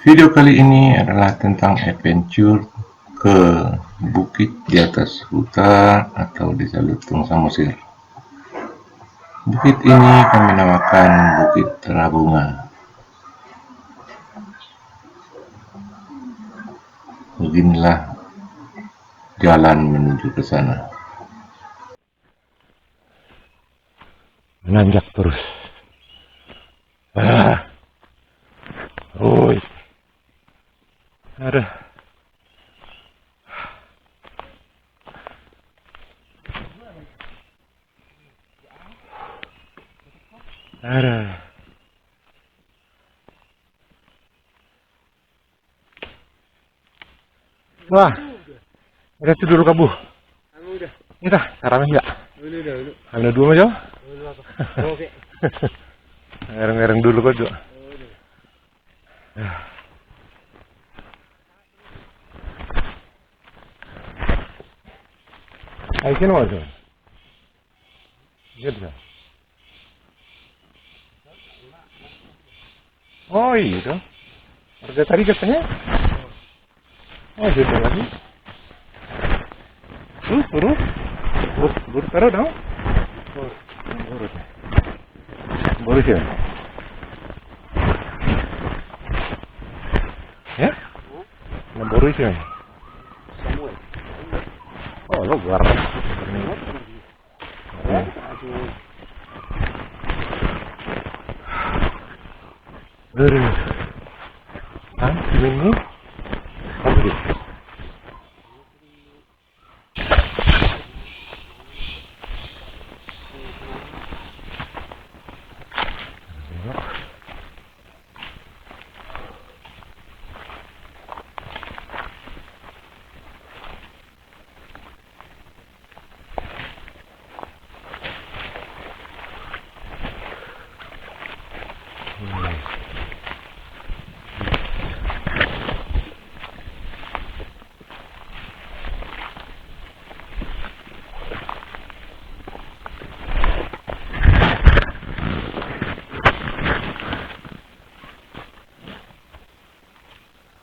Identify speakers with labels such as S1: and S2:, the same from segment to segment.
S1: Video kali ini adalah tentang adventure ke bukit di atas hutan atau desa Lutung Samosir. Bukit ini kami namakan Bukit Terabunga. Beginilah jalan menuju ke sana. Menanjak terus. Oi. Ada. Ada. Wah, udah tidur kabu.
S2: Udah.
S1: Kita, karame enggak?
S2: Udah.
S1: Ambil dua aja.
S2: Oke.
S1: Ngereng-ngereng dulu kok, Dok. Ayo sini mau tuh. Gitu. Oh iya, harga tadi katanya. Oh gitu lagi. Turun. Taruh dong. Burut. Burut ya. Ya? Nah, burut ya.
S2: Samuel.
S1: Oh, lo luar. Aduh. Ah, ini. Apa sih?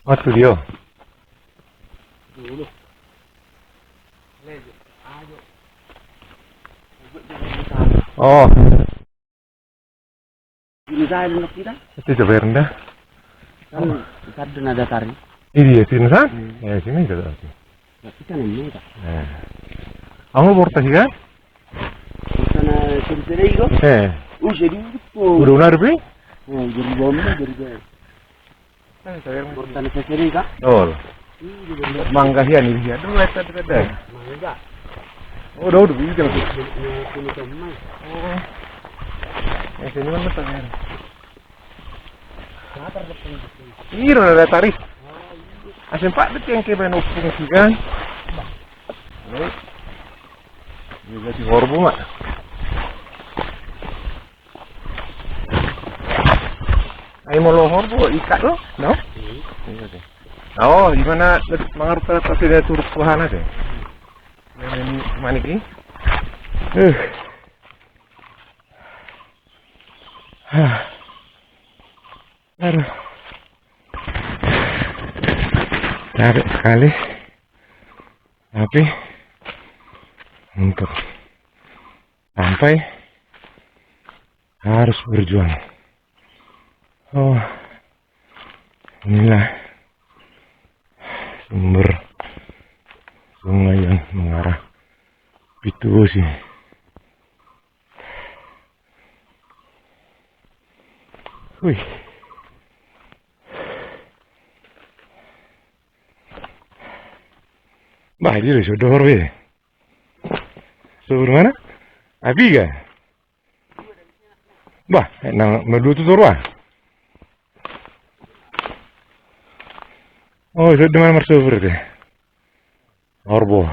S1: Oh, studio.
S2: Dulu. Ayo.
S1: Oh,
S2: Ini saya dan kita.
S1: itu coba rendah.
S2: Kan kita ada tari.
S1: Ini ya sini kan? Ya sini juga.
S2: Ya kita namanya tak.
S1: Nah, kamu portasi kan?
S2: Sana sendiri itu. Jadi itu.
S1: Udah unar bi?
S2: Jadi bomnya jadi dia. Portan sendiri kak.
S1: Oh, mangga sih ini sih. Aduh, lihat ada.
S2: Mangga.
S1: Oh, udah bi jangan.
S2: Ini teman.
S1: Oh, sini mana tangan?
S2: Siapa depan?
S1: Iya, ada tarik. Asin pak itu yang kayak main opung sih kan? Ini juga di horbu mak. Ayo mau lo horbu ikat lo, no? Iya deh. Oh, gimana mengerti pasti dia turut wahana deh. Ini mana ini? Aduh. Capek sekali. Tapi untuk sampai harus berjuang. Oh, inilah sumber sungai yang mengarah Pitu sih. Wih. Bah, dia sudah horwe. Suruh mana? Abi ga? Bah, nang medu tu turwa. Oh, sudah mana marsubur deh. Horbo.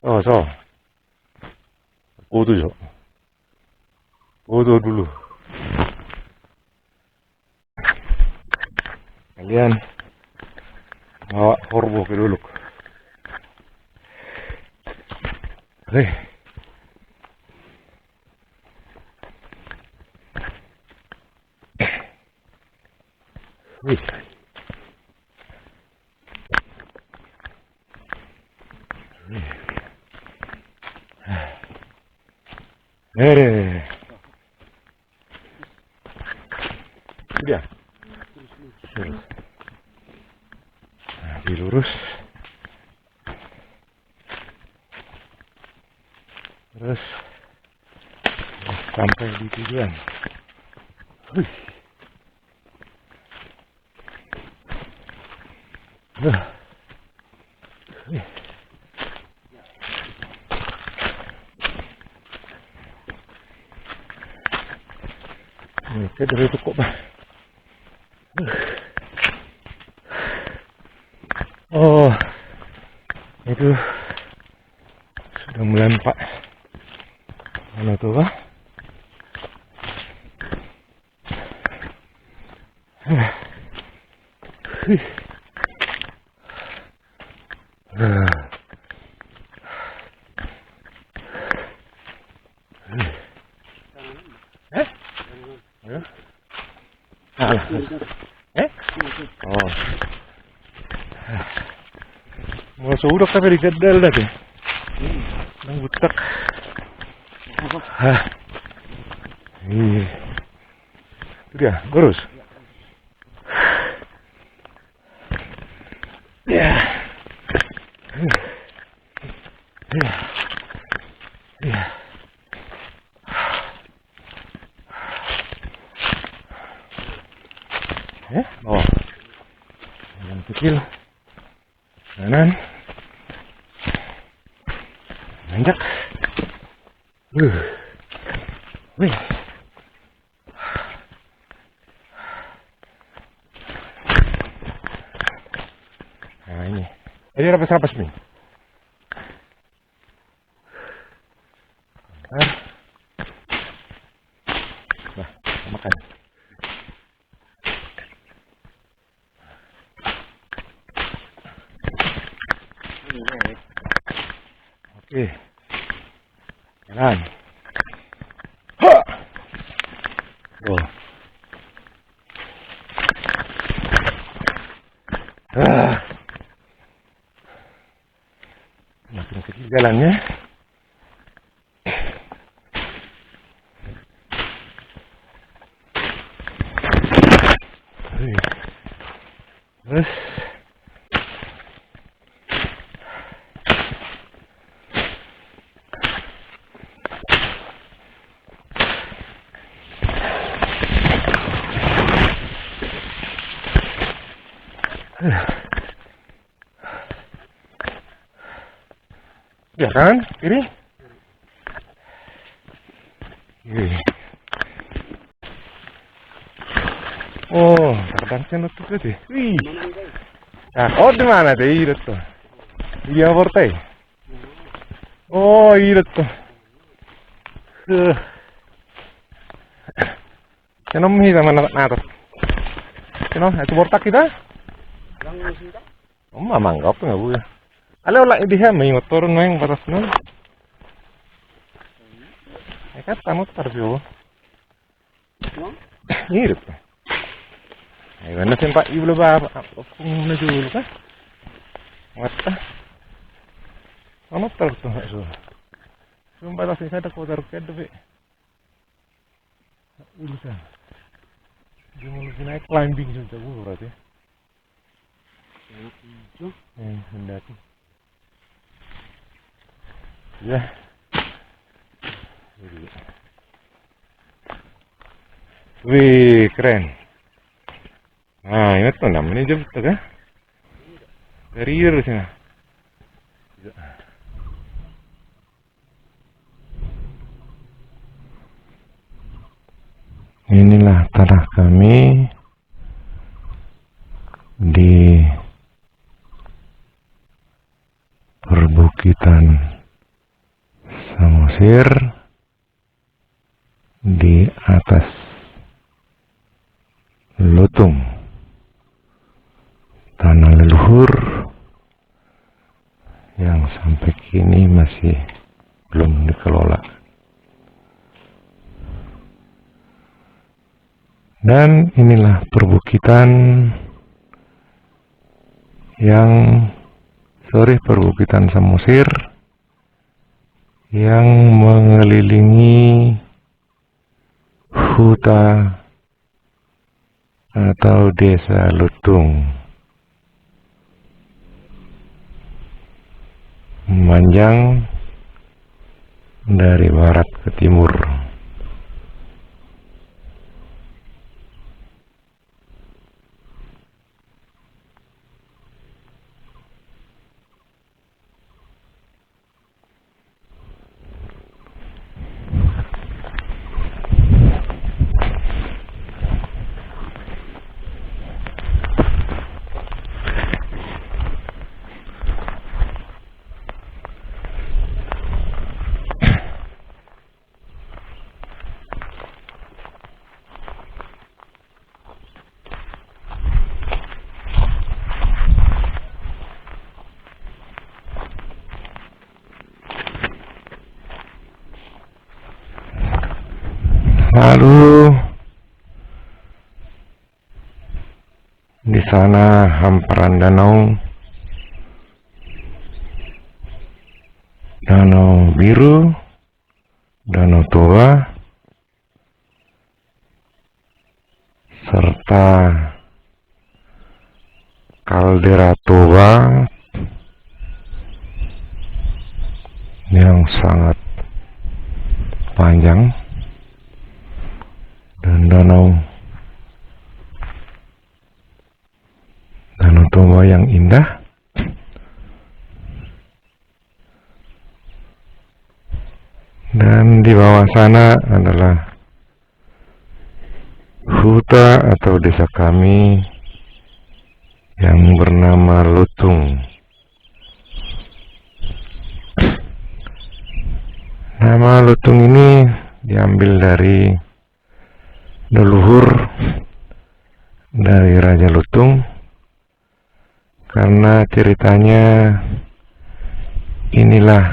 S1: Oh, so. Foto jo. Foto dulu. Kalian bawa horbo ke dulu. Oke.
S3: Wih. Sudah. Lurus. Nah, dilurus. Terus sampai di tujuan. Wih. Wih. Ini dari cukup bah. Oh, itu sudah melempak. Mana tuh bah? Alah. Oh. Mau sudah tapi digedel dah tuh. Nang butek. Hah. Iya. Itu dia, lurus. Ya. Ya. Ya. Oh. Yang kecil. Kanan. Nanjak. Wih. Nah ini. Ini rapas-rapas nih. Nah, makan. Oke. Jalan. Oh. Makin kecil jalannya. Terus. Ya kan, kiri. Oh, kadang nutup tuh. Wih. Nah, oh di mana deh itu? Iya portai. Oh itu. Kenapa nih sama anak-anak? Kenapa? Itu portak kita? Oh, mama enggak nggak boleh. Ala wala idiha may motor no yung batas nun. Eh kata motor vyo. Hirap. Ay wala sin pa ibulo ba kung najulo ka. Wata. Ano motor to so. Yung batas ni kada ko daruk kada be. Ulisa. Yung naik climbing sa tawo berarti. Mendaki. Ya. Wih, keren. Nah, ini tuh namanya jam tuh kan? Karir sih. Inilah tanah kami di perbukitan Samosir di atas Lutung, tanah leluhur yang sampai kini masih belum dikelola. Dan inilah perbukitan perbukitan Samosir yang mengelilingi huta atau desa Lutung, memanjang dari barat ke timur. Lalu di sana hamparan danau biru, Danau Toba, serta kaldera Toba yang sangat panjang, dan Danau Toba yang indah. Dan di bawah sana adalah huta atau desa kami yang bernama Lutung. Nama Lutung ini diambil dari leluhur dari Raja Lutung, karena ceritanya inilah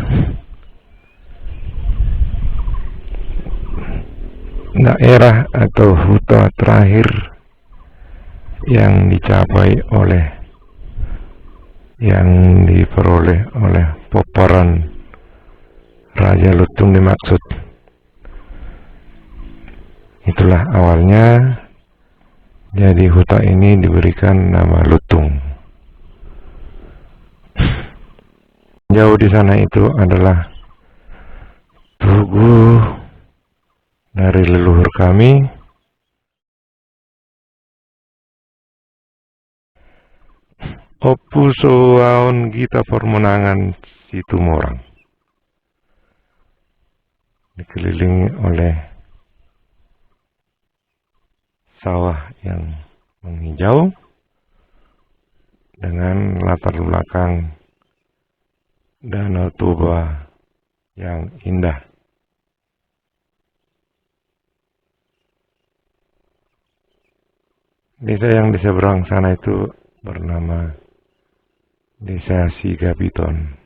S3: daerah atau huta terakhir yang diperoleh oleh peperan Raja Lutung dimaksud. Itulah awalnya, jadi huta ini diberikan nama Lutung. Jauh di sana itu adalah tugu dari leluhur kami, Opuso Waon Gita Permenangan Situmorang, dikelilingi oleh sawah yang menghijau dengan latar belakang Danau Toba yang indah. Desa yang di seberang sana itu bernama Desa Sigapiton.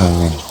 S3: Amin.